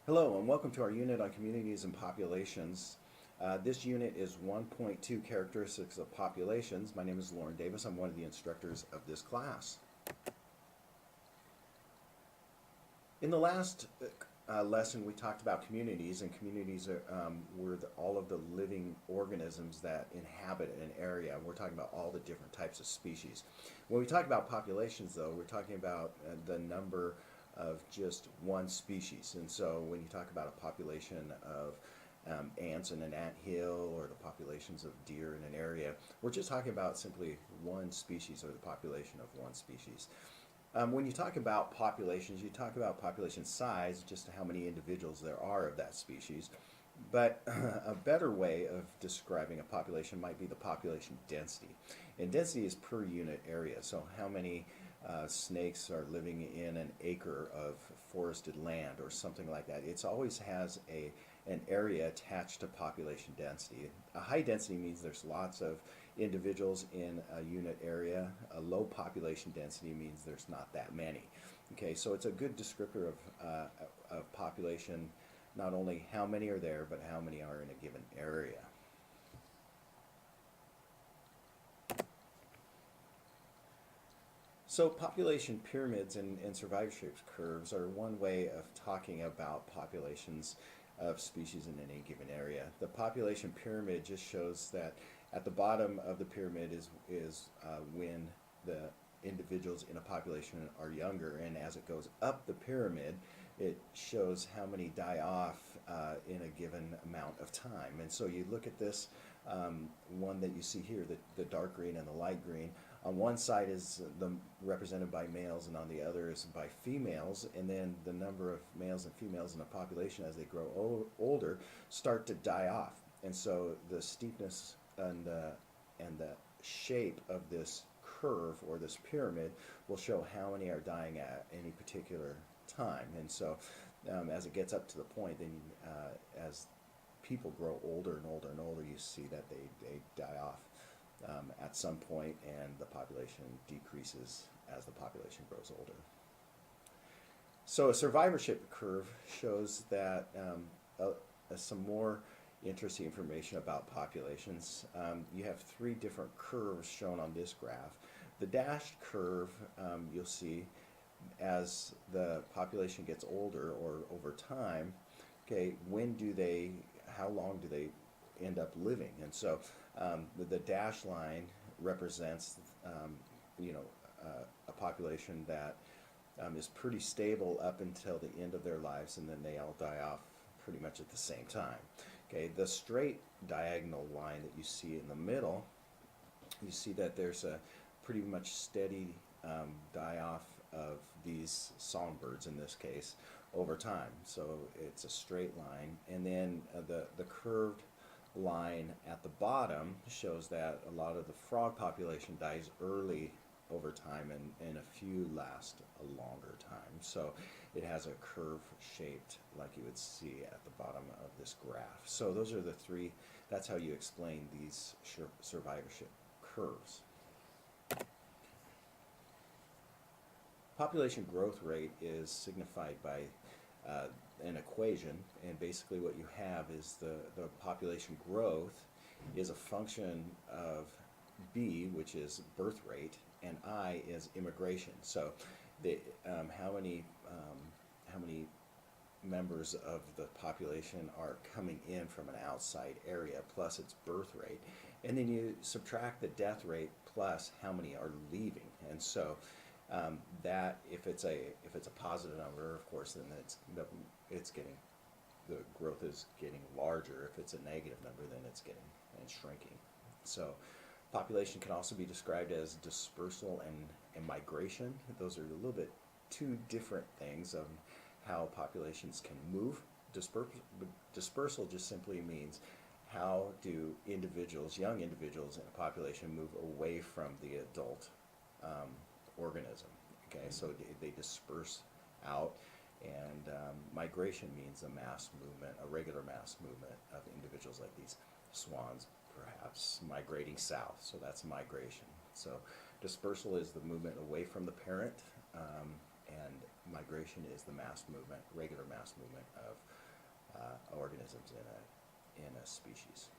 Hello and welcome to our unit on communities and populations. This unit is 1.2 characteristics of populations. My name is Lauren Davis. I'm one of the instructors of this class. In the last lesson, we talked about communities, and communities were all of the living organisms that inhabit an area. We're talking about all the different types of species. When we talk about populations, though, we're talking about the number of just one species. And so when you talk about a population of ants in an ant hill or the populations of deer in an area, we're just talking about simply one species or the population of one species. When you talk about populations, you talk about population size, just how many individuals there are of that species. But a better way of describing a population might be the population density. And density is per unit area, so how many snakes are living in an acre of forested land or something like that. It always has an area attached to population density. A high density means there's lots of individuals in a unit area. A low population density means there's not that many. Okay, so it's a good descriptor of population, not only how many are there, but how many are in a given area. So population pyramids and survivorship curves are one way of talking about populations of species in any given area. The population pyramid just shows that at the bottom of the pyramid is when the individuals in a population are younger, and as it goes up the pyramid, it shows how many die off in a given amount of time. And so you look at this one that you see here, the dark green and the light green. On one side is represented by males, and on the other is by females. And then the number of males and females in a population as they grow older start to die off. And so the steepness and the shape of this curve or this pyramid will show how many are dying at any particular time. And so as it gets up to the point, then as people grow older and older and older, you see that they die off at some point, and the population decreases as the population grows older. So a survivorship curve shows that some more interesting information about populations. You have three different curves shown on this graph. The dashed curve, you'll see as the population gets older or over time, okay, how long do they end up living? And so the dashed line represents, a population that is pretty stable up until the end of their lives, and then they all die off pretty much at the same time. Okay, the straight diagonal line that you see in the middle, you see that there's a pretty much steady die-off of these songbirds in this case over time. So it's a straight line, and then the curved line at the bottom shows that a lot of the frog population dies early over time, and a few last a longer time. So it has a curve shaped like you would see at the bottom of this graph. So those are the three, that's how you explain these survivorship curves. Population growth rate is signified by an equation, and basically what you have is the population growth is a function of B, which is birth rate, and I is immigration. So how many members of the population are coming in from an outside area plus its birth rate, and then you subtract the death rate plus how many are leaving. And so that if it's a positive number, of course, then the growth is getting larger. If it's a negative number, then it's getting and shrinking. So population can also be described as dispersal and migration. Those are a little bit two different things of how populations can move. Dispersal just simply means how do young individuals in a population move away from the adult organism. Okay, so they disperse out, and migration means a mass movement, a regular mass movement of individuals like these swans perhaps migrating south, so that's migration. So dispersal is the movement away from the parent, and migration is the mass movement, regular mass movement of organisms in a species.